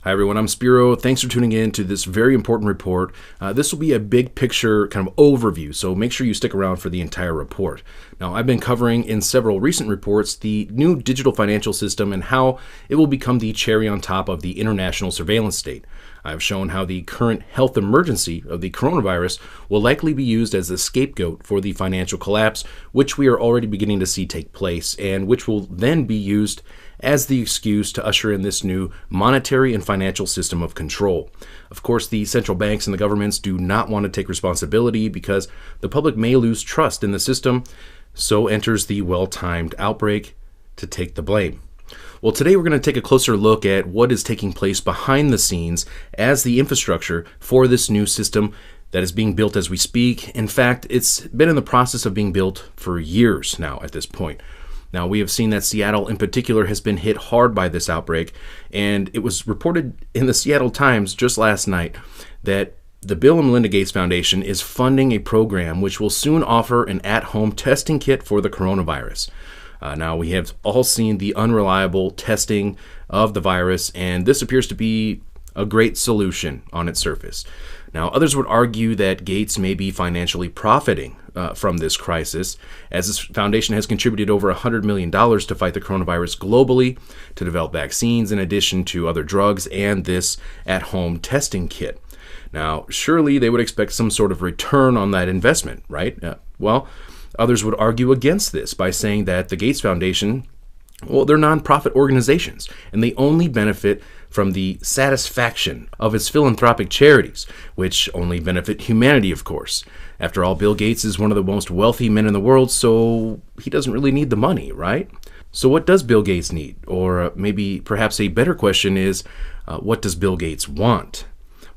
Hi everyone, I'm Spiro. Thanks for tuning in to this very important report. This will be a big picture kind of overview, so make sure you stick around for the entire report. Now, I've been covering in several recent reports the new digital financial system and how it will become the cherry on top of the international surveillance state. I've shown how the current health emergency of the coronavirus will likely be used as a scapegoat for the financial collapse, which we are already beginning to see take place, and which will then be used as the excuse to usher in this new monetary and financial system of control. Of course, the central banks and the governments do not want to take responsibility because the public may lose trust in the system, so enters the well-timed outbreak to take the blame. Well, today we're going to take a closer look at what is taking place behind the scenes as the infrastructure for this new system that is being built as we speak. In fact, it's been in the process of being built for years now at this point. Now, we have seen that Seattle in particular has been hit hard by this outbreak, and it was reported in the Seattle Times just last night that the Bill and Melinda Gates Foundation is funding a program which will soon offer an at-home testing kit for the coronavirus. Now, we have all seen the unreliable testing of the virus, and this appears to be a great solution on its surface. Now, others would argue that Gates may be financially profiting from this crisis, as this foundation has contributed over $100 million to fight the coronavirus globally, to develop vaccines in addition to other drugs and this at-home testing kit. Now, surely they would expect some sort of return on that investment, right? Well, others would argue against this by saying that the Gates Foundation, well, they're nonprofit organizations, and they only benefit from the satisfaction of its philanthropic charities, which only benefit humanity, of course. After all, Bill Gates is one of the most wealthy men in the world, so he doesn't really need the money, right? So what does Bill Gates need? Or maybe perhaps a better question is, what does Bill Gates want?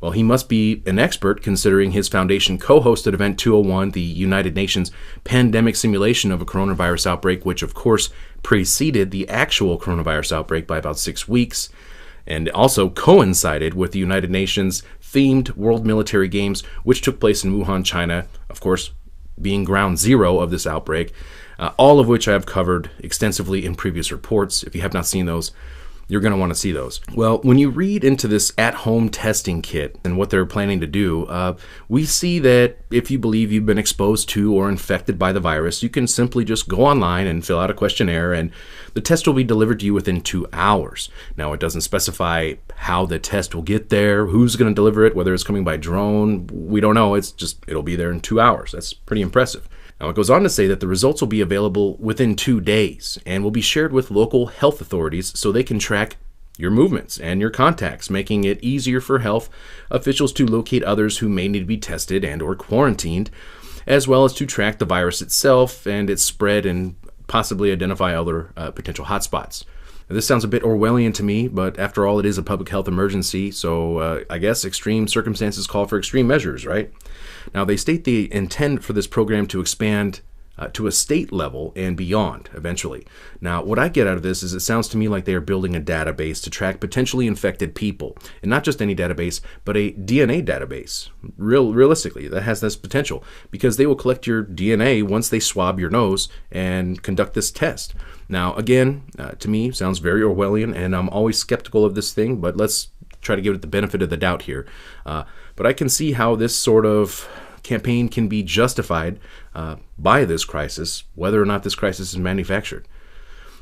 Well, he must be an expert, considering his foundation co-hosted Event 201, the United Nations pandemic simulation of a coronavirus outbreak, which of course preceded the actual coronavirus outbreak by about 6 weeks, and also coincided with the United Nations themed World Military Games, which took place in Wuhan, China, of course being ground zero of this outbreak, all of which I have covered extensively in previous reports. If you have not seen those, you're going to want to see those. Well, when you read into this at-home testing kit and what they're planning to do, we see that if you believe you've been exposed to or infected by the virus, you can simply just go online and fill out a questionnaire, and the test will be delivered to you within 2 hours. Now, it doesn't specify how the test will get there, who's going to deliver it, whether it's coming by drone. We don't know. It'll be there in 2 hours. That's pretty impressive. Now, it goes on to say that the results will be available within 2 days and will be shared with local health authorities so they can track your movements and your contacts, making it easier for health officials to locate others who may need to be tested and or quarantined, as well as to track the virus itself and its spread and possibly identify other potential hotspots. Now, this sounds a bit Orwellian to me, but after all, it is a public health emergency, so I guess extreme circumstances call for extreme measures, right? Now, they state they intend for this program to expand to a state level and beyond eventually. Now, what I get out of this is it sounds to me like they are building a database to track potentially infected people, and not just any database, but a DNA database. Realistically, that has this potential because they will collect your DNA once they swab your nose and conduct this test. Now, again, to me, sounds very Orwellian, and I'm always skeptical of this thing, but let's try to give it the benefit of the doubt here. But I can see how this sort of campaign can be justified by this crisis, whether or not this crisis is manufactured.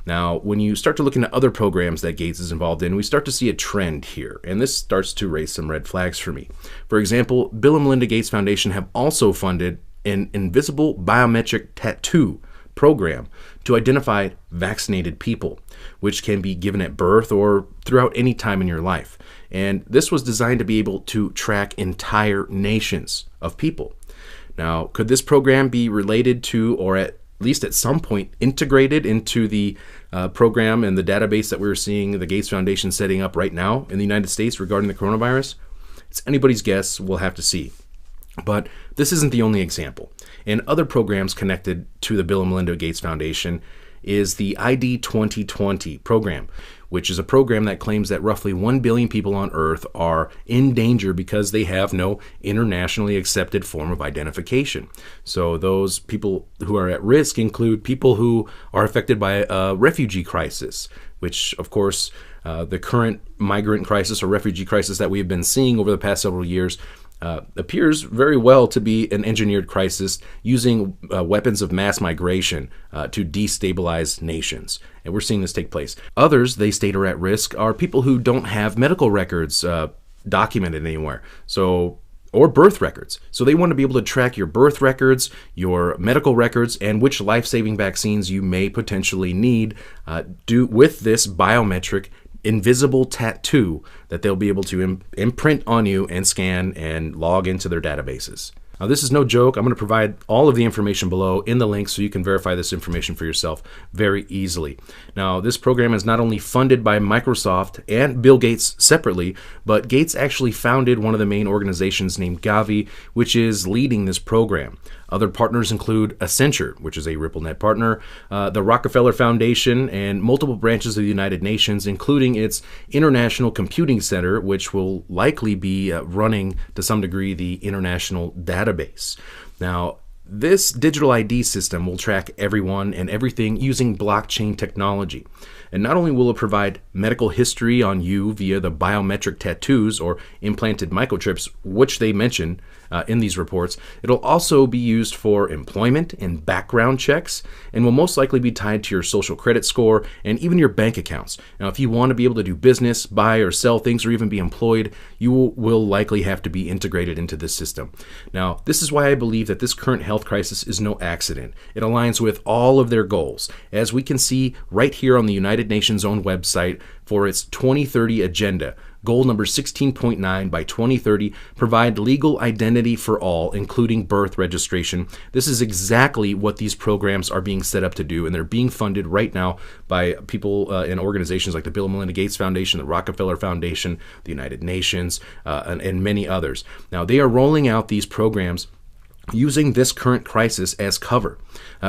Now, when you start to look into other programs that Gates is involved in, we start to see a trend here, and this starts to raise some red flags for me. For example, Bill and Melinda Gates Foundation have also funded an invisible biometric tattoo program to identify vaccinated people, which can be given at birth or throughout any time in your life. And this was designed to be able to track entire nations of people. Now, could this program be related to, or at least at some point integrated into the program and the database that we're seeing the Gates Foundation setting up right now in the United States regarding the coronavirus? It's anybody's guess. We'll have to see. But this isn't the only example. And other programs connected to the Bill and Melinda Gates Foundation is the ID 2020 program, which is a program that claims that roughly 1 billion people on Earth are in danger because they have no internationally accepted form of identification. So those people who are at risk include people who are affected by a refugee crisis, which, of course, the current migrant crisis or refugee crisis that we've been seeing over the past several years appears very well to be an engineered crisis using weapons of mass migration to destabilize nations. And we're seeing this take place. Others, they state, are at risk are people who don't have medical records documented anywhere. Or birth records. So they want to be able to track your birth records, your medical records, and which life-saving vaccines you may potentially need with this biometric invisible tattoo that they'll be able to imprint on you and scan and log into their databases. Now, this is no joke. I'm going to provide all of the information below in the link so you can verify this information for yourself very easily. Now, this program is not only funded by Microsoft and Bill Gates separately, but Gates actually founded one of the main organizations named Gavi, which is leading this program. Other partners include Accenture, which is a RippleNet partner, the Rockefeller Foundation, and multiple branches of the United Nations, including its International Computing Center, which will likely be running to some degree the international database. Now, this digital ID system will track everyone and everything using blockchain technology. And not only will it provide medical history on you via the biometric tattoos or implanted microchips, which they mention in these reports, it'll also be used for employment and background checks, and will most likely be tied to your social credit score and even your bank accounts. Now, if you want to be able to do business, buy or sell things, or even be employed, you will likely have to be integrated into this system. Now, this is why I believe that this current health crisis is no accident. It aligns with all of their goals, as we can see right here on the United Nations' own website for its 2030 agenda. Goal number 16.9 by 2030, provide legal identity for all, including birth registration. This is exactly what these programs are being set up to do, and they're being funded right now by people and organizations like the Bill and Melinda Gates Foundation, the Rockefeller Foundation, the United Nations, and many others. Now, they are rolling out these programs using this current crisis as cover.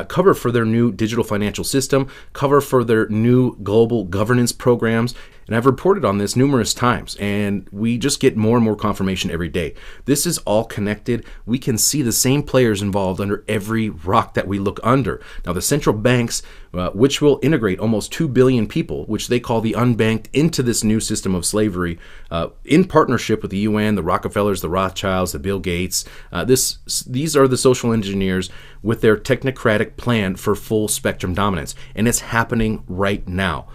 Cover for their new digital financial system, cover for their new global governance programs. And I've reported on this numerous times, and we just get more and more confirmation every day. This is all connected. We can see the same players involved under every rock that we look under. Now, the central banks, which will integrate almost 2 billion people, which they call the unbanked, into this new system of slavery, in partnership with the UN, the Rockefellers, the Rothschilds, the Bill Gates. These are the social engineers with their technocratic plan for full spectrum dominance, and it's happening right now.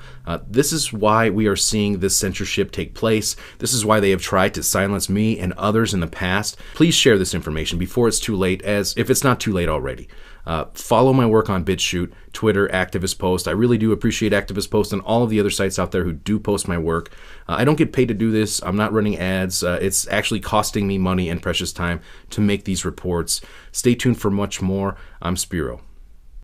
This is why we are seeing this censorship take place. This is why they have tried to silence me and others in the past. Please share this information before it's too late, as if it's not too late already. Follow my work on BitChute, Twitter, Activist Post. I really do appreciate Activist Post and all of the other sites out there who do post my work. I don't get paid to do this. I'm not running ads. It's actually costing me money and precious time to make these reports. Stay tuned for much more. I'm Spiro.